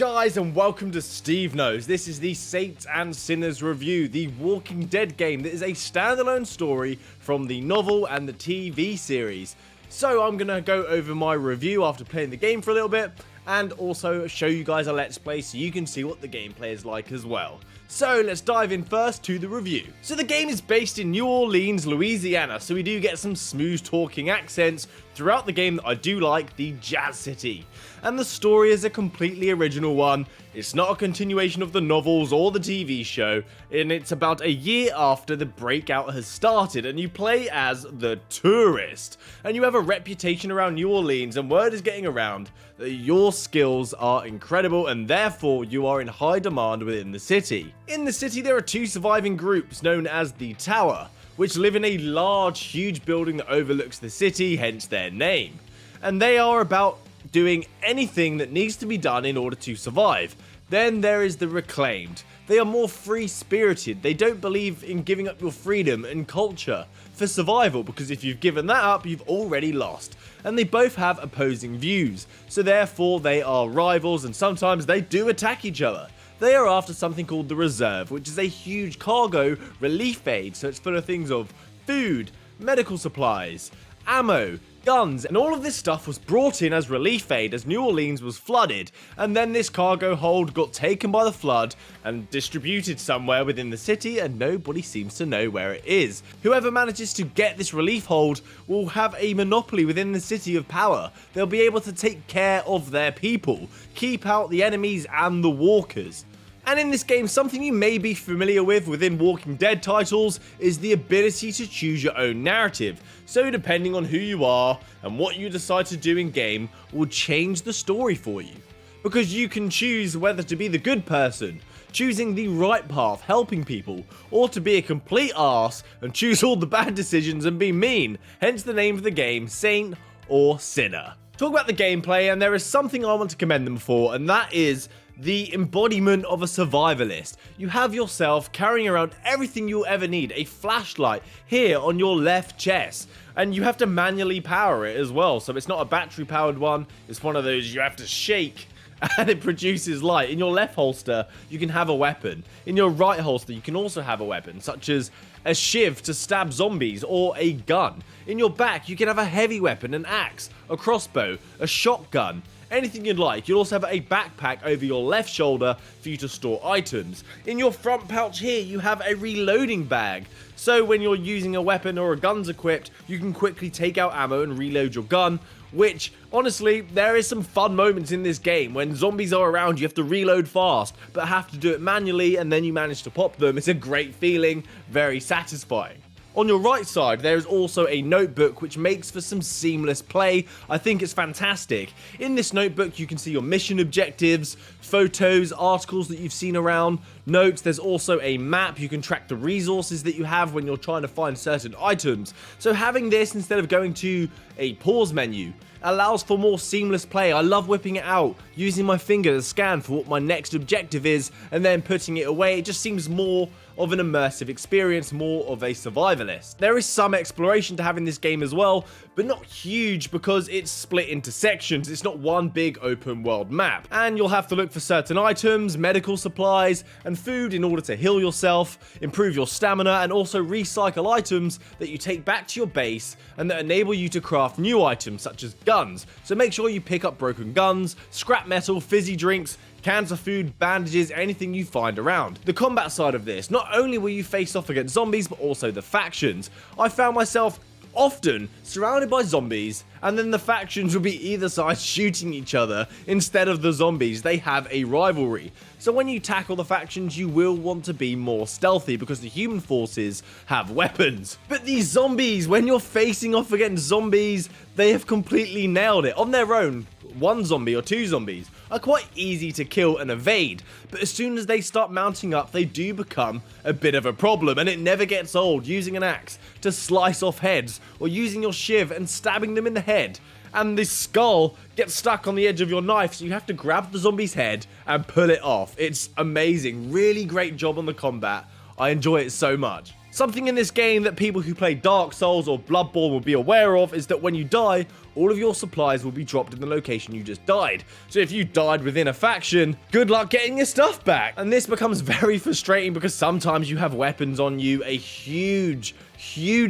guys, and welcome to SteveKnows. This is the Saints and Sinners review, the Walking Dead game that is a standalone story from the novel and the TV series. So I'm going to go over my review after playing the game for a little bit, and also show you guys a let's play so you can see what the gameplay is like as well. So let's dive in first to the review. So the game is based in New Orleans, Louisiana, so we do get some smooth talking accents throughout the game that I do like, the Jazz City. And the story is a completely original one. It's not a continuation of the novels or the TV show, and it's about a year after the breakout has started, and you play as the tourist. And you have a reputation around New Orleans, and word is getting around that your skills are incredible, and therefore you are in high demand within the city. In the city there are two surviving groups known as the Tower, which live in a large, huge building that overlooks the city, hence their name. And they are about doing anything that needs to be done in order to survive. Then there is the Reclaimed. They are more free-spirited. They don't believe in giving up your freedom and culture for survival, because if you've given that up, you've already lost. And they both have opposing views, so therefore they are rivals, and sometimes they do attack each other. They are after something called the Reserve, which is a huge cargo relief aid, so it's full of things of food, medical supplies, ammo, guns, and all of this stuff was brought in as relief aid as New Orleans was flooded, and then this cargo hold got taken by the flood and distributed somewhere within the city, and nobody seems to know where it is. Whoever manages to get this relief hold will have a monopoly within the city of power. They'll be able to take care of their people, keep out the enemies and the walkers. And in this game, something you may be familiar with within Walking Dead titles is the ability to choose your own narrative. So depending on who you are and what you decide to do in game will change the story for you. Because you can choose whether to be the good person, choosing the right path, helping people, or to be a complete arse and choose all the bad decisions and be mean, hence the name of the game, Saint or Sinner. Talk about the gameplay, and there is something I want to commend them for, and that is the embodiment of a survivalist. You have yourself carrying around everything you'll ever need, a flashlight here on your left chest, and you have to manually power it as well, so it's not a battery powered one, it's one of those you have to shake and it produces light. In your left holster you can have a weapon, in your right holster you can also have a weapon, such as a shiv to stab zombies or a gun. In your back you can have a heavy weapon, an axe, a crossbow, a shotgun, anything you'd like. You'll also have a backpack over your left shoulder for you to store items. In your front pouch here, you have a reloading bag. So when you're using a weapon or a gun's equipped, you can quickly take out ammo and reload your gun, which, honestly, there is some fun moments in this game. When zombies are around, you have to reload fast, but have to do it manually, and then you manage to pop them. It's a great feeling, very satisfying. On your right side, there is also a notebook which makes for some seamless play. I think it's fantastic. In this notebook, you can see your mission objectives, photos, articles that you've seen around, notes. There's also a map. You can track the resources that you have when you're trying to find certain items. So having this instead of going to a pause menu allows for more seamless play. I love whipping it out, using my finger to scan for what my next objective is, and then putting it away. It just seems more of an immersive experience, more of a survivalist. There is some exploration to have in this game as well, but not huge because it's split into sections. It's not one big open world map, and you'll have to look for certain items, medical supplies, and food in order to heal yourself, improve your stamina, and also recycle items that you take back to your base and that enable you to craft new items such as guns. So make sure you pick up broken guns, scrap metal, fizzy drinks, cans of food, bandages, anything you find around. The combat side of this, not only will you face off against zombies, but also the factions. I found myself often surrounded by zombies, and then the factions will be either side shooting each other instead of the zombies. They have a rivalry. So when you tackle the factions, you will want to be more stealthy because the human forces have weapons. But these zombies, when you're facing off against zombies, they have completely nailed it. On their own, one zombie or two zombies are quite easy to kill and evade, but as soon as they start mounting up, they do become a bit of a problem, and it never gets old using an axe to slice off heads, or using your shiv and stabbing them in the head, and the skull gets stuck on the edge of your knife, so you have to grab the zombie's head and pull it off. It's amazing. Really great job on the combat. I enjoy it so much. Something in this game that people who play Dark Souls or Bloodborne will be aware of is that when you die, all of your supplies will be dropped in the location you just died. So if you died within a faction, good luck getting your stuff back. And this becomes very frustrating because sometimes you have weapons on you, a huge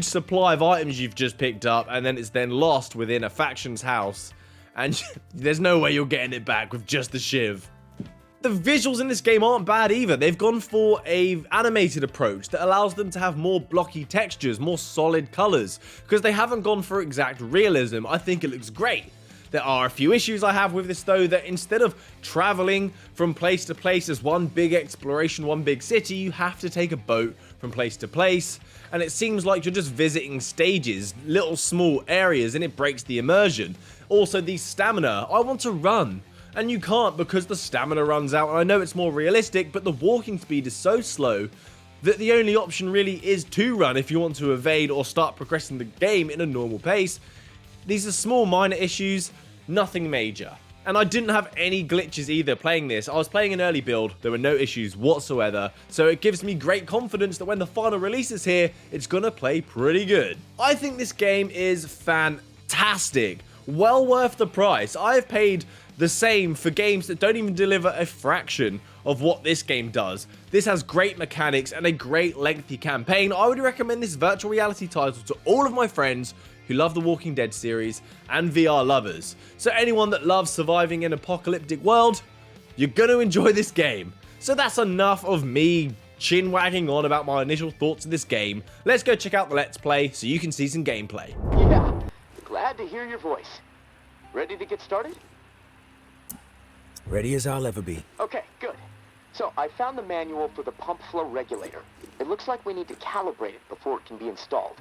supply of items you've just picked up, and then it's then lost within a faction's house. And there's no way you're getting it back with just the shiv. The visuals in this game aren't bad either. They've gone for a animated approach that allows them to have more blocky textures, more solid colors, because they haven't gone for exact realism. I think it looks great. There are a few issues I have with this though, that instead of traveling from place to place as one big exploration, one big city, you have to take a boat from place to place, and it seems like you're just visiting stages, little small areas, and it breaks the immersion. Also, the stamina, I want to run. And you can't because the stamina runs out, and I know it's more realistic, but the walking speed is so slow that the only option really is to run if you want to evade or start progressing the game in a normal pace. These are small minor issues, nothing major. And I didn't have any glitches either playing this. I was playing an early build, there were no issues whatsoever, so it gives me great confidence that when the final release is here, it's gonna play pretty good. I think this game is fantastic, well worth the price. I've paid the same for games that don't even deliver a fraction of what this game does. This has great mechanics and a great lengthy campaign. I would recommend this virtual reality title to all of my friends who love the Walking Dead series and VR lovers. So anyone that loves surviving in an apocalyptic world, you're gonna enjoy this game. So that's enough of me chin wagging on about my initial thoughts of this game. Let's go check out the Let's Play so you can see some gameplay. Yeah, glad to hear your voice. Ready to get started? Ready as I'll ever be. Okay, good. So I found the manual for the pump flow regulator. It looks like we need to calibrate it before it can be installed.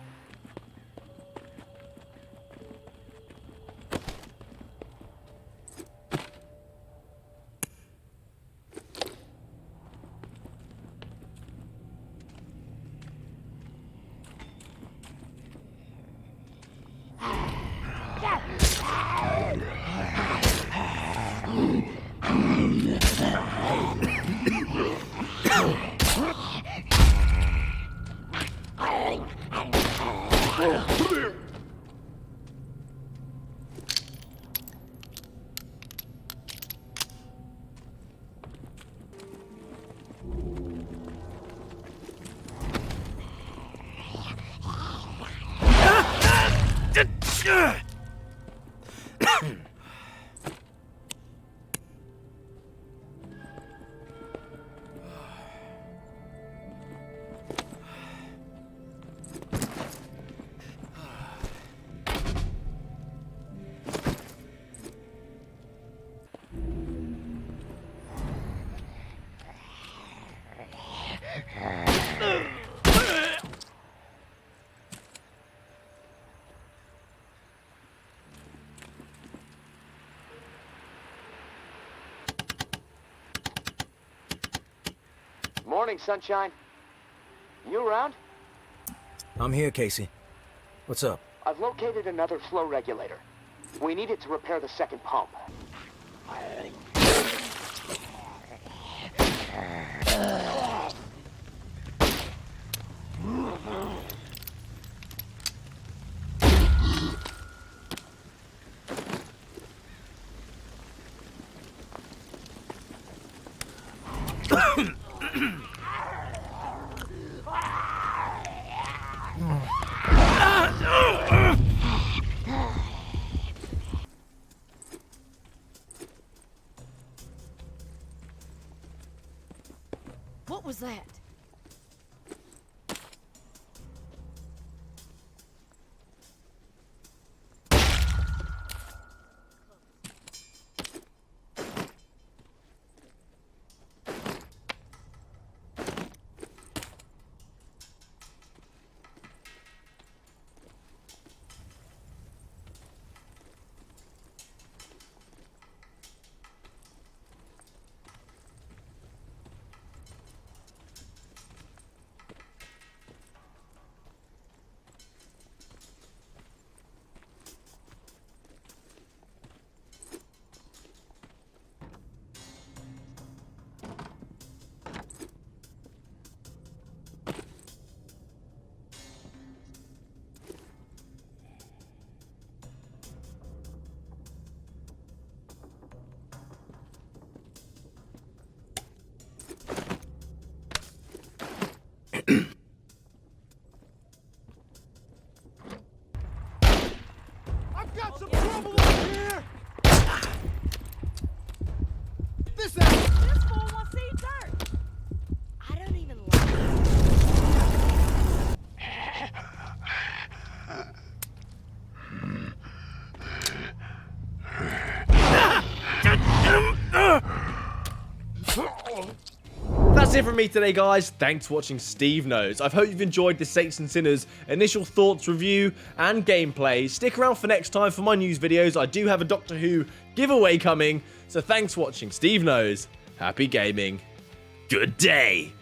Morning, sunshine. You around? I'm here, Casey. What's up? I've located another flow regulator. We need it to repair the second pump. What was that? I've got some trouble over here! This end! This fool wants to eat dirt. I don't even like it. That's it from me today, guys. Thanks for watching Steve Knows. I hope you've enjoyed the Saints and Sinners initial thoughts, review, and gameplay. Stick around for next time for my news videos. I do have a Doctor Who giveaway coming. So thanks for watching Steve Knows. Happy gaming. Good day.